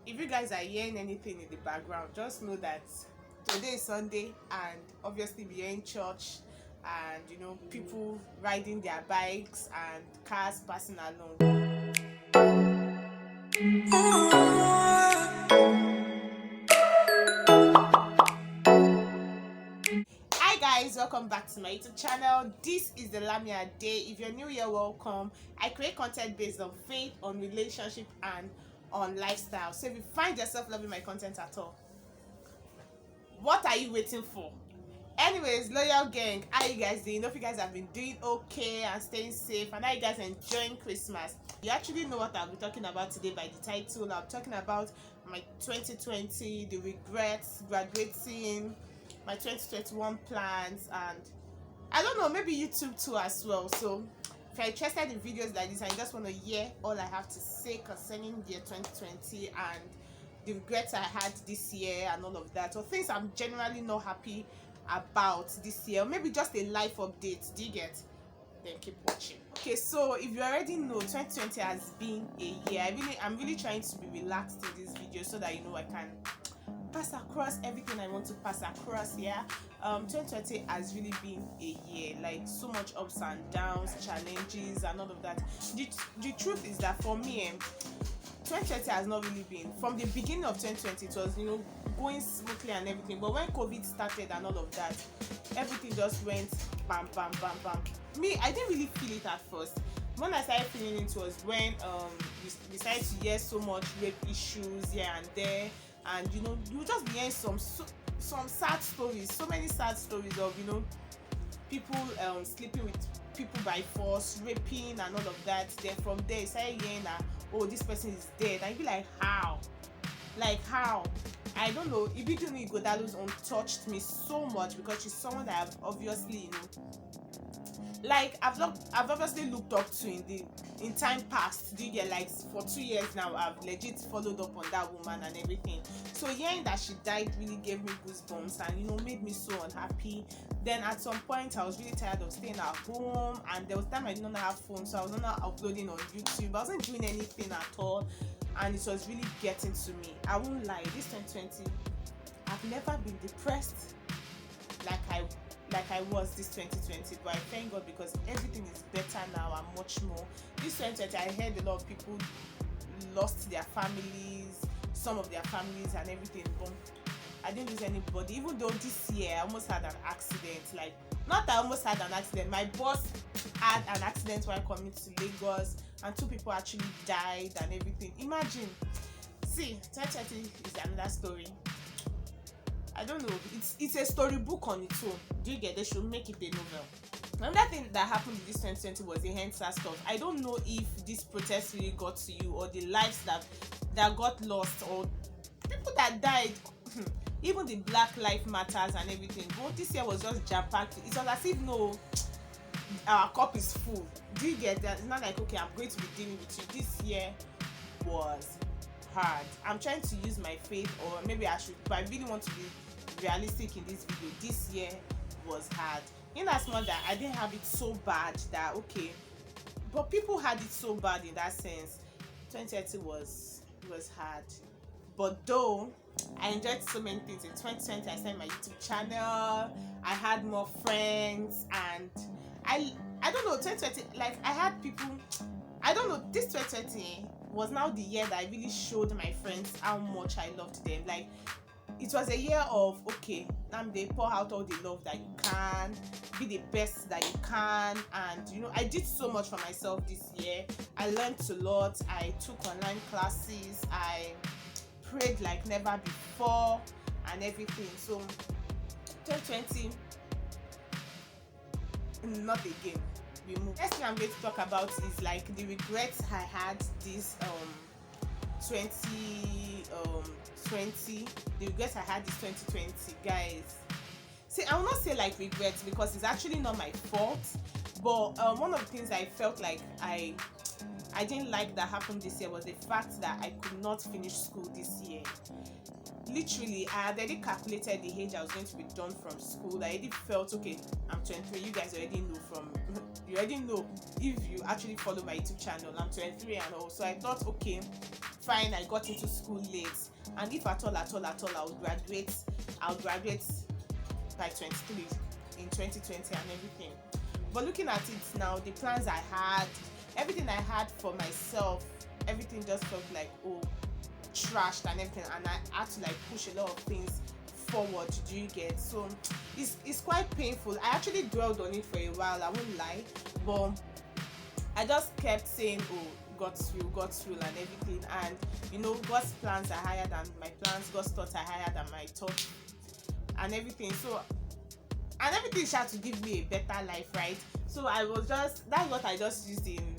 if you guys are hearing anything in the background, just know that today is Sunday, and obviously we are in church, and people riding their bikes and cars passing along. Hi guys, welcome back to my YouTube channel. This is the Lamia Day. If you're new here, welcome. I create content based on faith, on relationship, and on lifestyle. So if you find yourself loving my content at all, what are you waiting for? Anyways, loyal gang, how you guys doing? Hope you guys have been doing okay and staying safe, and how you guys enjoying Christmas. You actually know what I'll be talking about today by the title. I'm talking about my 2020, the regrets, graduating, my 2021 plans, and I don't know, maybe YouTube too as well. So if you're interested in videos like this and you just want to hear all I have to say concerning the year 2020 and the regrets I had this year and all of that, or things I'm generally not happy about this year, or maybe just a life update, do you get? Then keep watching. Okay, so if you already know, 2020 has been a year. I'm really trying to be relaxed in this video so that I can pass across everything I want to pass across. 2020 has really been a year, like so much ups and downs, challenges and all of that. The truth is that for me, 2020 has not really been, from the beginning of 2020 it was going smoothly and everything, but when COVID started and all of that, everything just went bam bam bam bam. Me, I didn't really feel it at first. When I started feeling it was when we started to hear so much rape issues here and there, and you just be hearing some sad stories, so many sad stories of people sleeping with people by force, raping and all of that. Then from there you started hearing that, oh, this person is dead, and you be like, how? I don't know. Ibidunni Ighodalo's touched me so much because she's someone that I've obviously I've obviously looked up to in time past. Do you get, like, for 2 years now I've legit followed up on that woman and everything. So hearing that she died really gave me goosebumps and made me so unhappy. Then at some point I was really tired of staying at home, and there was time I did not have phone, so I was not uploading on YouTube. I wasn't doing anything at all, and it was really getting to me. I won't lie, this 2020 I've never been depressed like I was this 2020, but I thank God because everything is better now and much more. This 2020 I heard a lot of people lost their families, some of their families and everything, but I didn't lose anybody. Even though this year I almost had an accident, not that I almost had an accident, my boss had an accident while coming to Lagos and 2 people actually died and everything. Imagine. See, 2020 is another story. I don't know, it's a storybook on its own. Do you get? They should make it a novel. Another thing that happened in this 2020 was the Hensa stuff. I don't know if this protest really got to you, or the lives that got lost, or people that died. Even the Black Lives Matters and everything. But this year was just jam-packed. It was as if our cup is full. Do you get that? It's not like, okay, I'm going to be dealing with you. This year was hard. I'm trying to use my faith, or maybe I should, but I really want to be realistic in this video. This year was hard. In as much that I didn't have it so bad that, okay, but people had it so bad in that sense. 2020 was hard. But though I enjoyed so many things in 2020, I started my YouTube channel, I had more friends, and I don't know, 2020, I had people, I don't know, this 2020 was now the year that I really showed my friends how much I loved them. It was a year of, okay, now they pour out all the love that you can, be the best that you can, and I did so much for myself this year. I learned a lot. I took online classes, I prayed like never before and everything. So 2020, not again. We move. Next thing I'm going to talk about is the regrets I had this 2020. The regrets I had this 2020, guys. See, I will not say regrets because it's actually not my fault, but one of the things I felt like I I didn't like that happened this year was the fact that I could not finish school this year. Literally, I had already calculated the age I was going to be done from school. I already felt, okay, I'm 23. You guys already know you already know if you actually follow my YouTube channel, I'm 23 and all. So I thought, okay, fine, I got into school late, and if at all I'll graduate by 23 in 2020 and everything. But looking at it now, the plans I had, everything I had for myself, everything just felt like, oh, trashed and everything, and I had to like push a lot of things forward. Do you get? So it's quite painful. I actually dwelled on it for a while, I won't lie, but I just kept saying, oh, God's will and everything. And you know, God's plans are higher than my plans, God's thoughts are higher than my thoughts and everything. So, and everything had to give me a better life, right? So that's what I just used in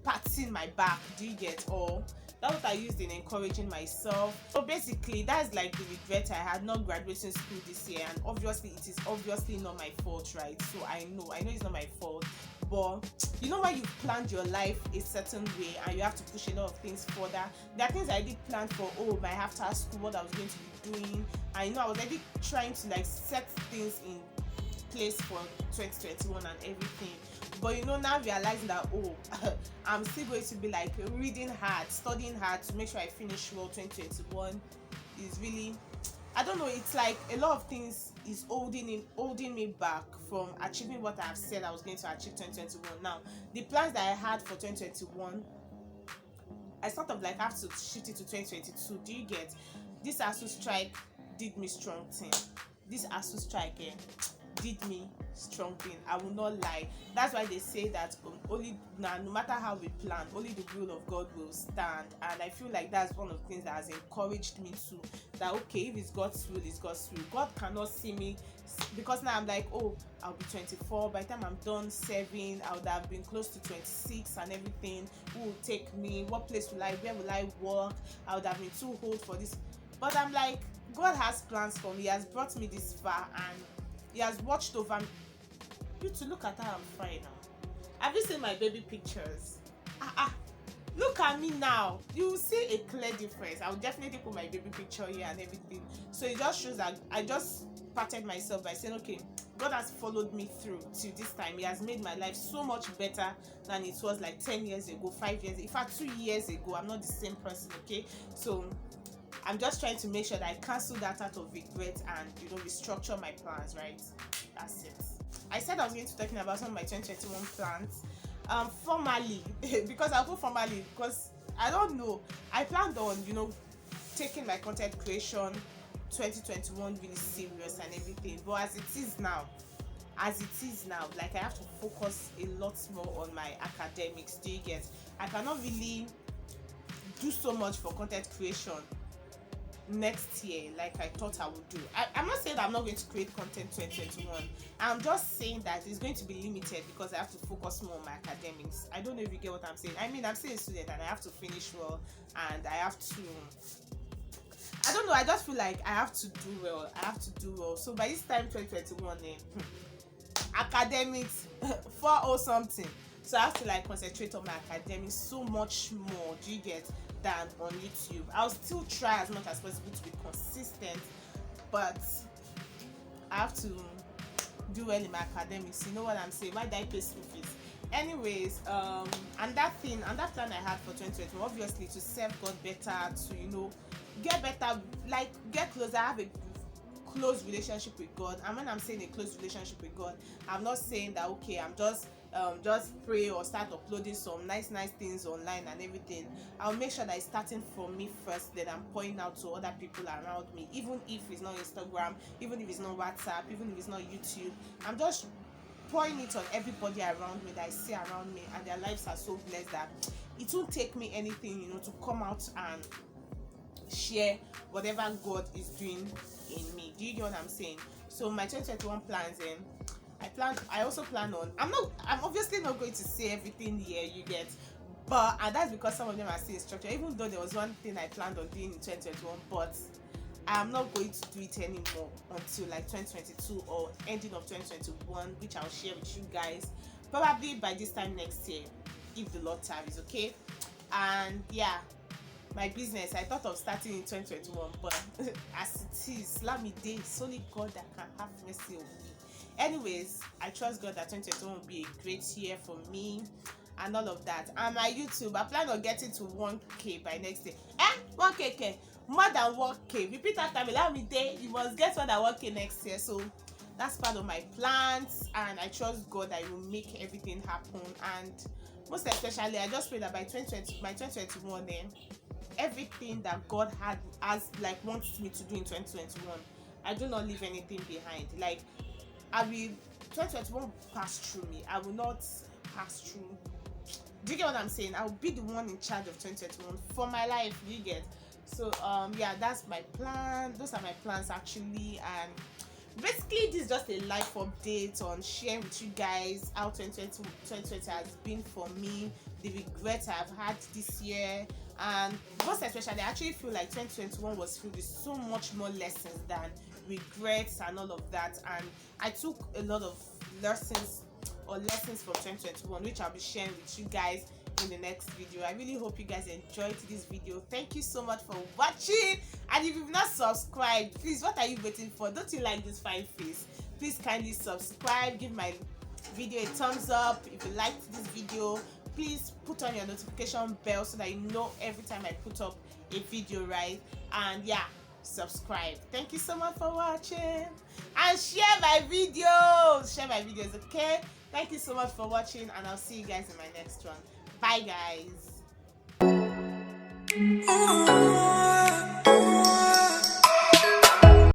patting my back. Do you get? Or that's what I used in encouraging myself. So basically, that's like the regret I had not graduating school this year. And obviously, it is obviously not my fault, right? So I know it's not my fault. But you know, when you planned your life a certain way and you have to push a lot of things further, there are things I did plan for, my after school, what I was going to be doing. And you know, I was already trying to like set things in place for 2021 and everything. But you know, now realizing that I'm still going to be like reading hard, studying hard to make sure I finish well 2021 is really, I don't know, it's like a lot of things is holding me back from achieving what I've said I was going to achieve 2021. Now, the plans that I had for 2021, I sort of like have to shift it to 2022. Do you get? This ASUU strike did me strong thing. This ASUU strike did me strong thing. I will not lie. That's why they say that only now, no matter how we plan, only the will of God will stand. And I feel like that's one of the things that has encouraged me to that, okay, if it's God's will, it's God's will. God cannot see me, because now I'm like, I'll be 24. By the time I'm done serving, I would have been close to 26 and everything. Who will take me? What place where will I work? I would have been too old for this. But I'm like, God has plans for me. He has brought me this far, and He has watched over me. You to look at how I'm fine now. Have you seen my baby pictures? Look at me now. You will see a clear difference. I will definitely put my baby picture here and everything. So it just shows that I just patted myself by saying, okay, God has followed me through till this time. He has made my life so much better than it was like 10 years ago, 5 years, in fact 2 years ago. I'm not the same person, okay? So I'm just trying to make sure that I cancel that out of regret and, you know, restructure my plans, right? That's it. I said I was going to be talking about some of my 2021 plans. Formally, because I'll go formally, because I don't know. I planned on, you know, taking my content creation 2021 really serious and everything. But as it is now, like I have to focus a lot more on my academics. Do you get? I cannot really do so much for content creation next year like I thought I would do. I'm not saying that I'm not going to create content 2021. I'm just saying that it's going to be limited because I have to focus more on my academics. I don't know if you get what I'm saying. I mean, I'm still a student and I have to finish well, and I have to, I don't know, I just feel like I have to do well. So by this time 2021, academics 4 something. So I have to like concentrate on my academics so much more. Do you get? Than on YouTube. I'll still try as much as possible to be consistent, but I have to do well in my academics. You know what I'm saying? Why did I pay school fees? Anyways, and that plan I had for 2020, obviously to serve God better, to, you know, get better, like get closer, have a close relationship with God. And when I'm saying a close relationship with God, I'm not saying that, okay, I'm just pray or start uploading some nice things online and everything. I'll make sure that it's starting from me first, then I'm pointing out to other people around me, even if it's not Instagram, even if it's not WhatsApp, even if it's not YouTube. I'm just pouring it on everybody around me that I see around me, and their lives are so blessed that it won't take me anything, you know, to come out and share whatever God is doing in me. Do you get what I'm saying? So my 2021 plans, I also plan on, I'm obviously not going to say everything here, you get, but and that's because some of them are still in structure, even though there was one thing I planned on doing in 2021, but I'm not going to do it anymore until like 2022 or ending of 2021, which I'll share with you guys probably by this time next year. if the Lord tarries, okay? And yeah, my business, I thought of starting in 2021, but as it is, let me day, it's only God that can have mercy on me. Anyways, I trust God that 2021 will be a great year for me and all of that. And my YouTube, I plan on getting to 1K by next year. 1K, more than 1K. Repeat after me, let me day, you must get more than 1K next year. So that's part of my plans, and I trust God that He will make everything happen. And most especially, I just pray that by 2020, my 2021, everything that God has like wants me to do in 2021, I do not leave anything behind. Like, I will 2021 pass through me. I will not pass through. Do you get what I'm saying? I will be the one in charge of 2021 for my life. Do you get? So yeah, that's my plan. Those are my plans actually, and basically this is just a life update on sharing with you guys how 2020 has been for me, the regrets I've had this year, and most especially I actually feel like 2021 was filled with so much more lessons than regrets and all of that, and I took a lot of lessons from 2021, which I'll be sharing with you guys in the next video. I really hope you guys enjoyed this video. Thank you so much for watching, and if you've not subscribed, please, what are you waiting for? Don't you like this fine face? Please kindly subscribe, give my video a thumbs up. If you liked this video, please put on your notification bell so that you know every time I put up a video, right? And yeah, subscribe. Thank you so much for watching, and share my videos, okay? Thank you so much for watching, and I'll see you guys in my next one. Bye guys.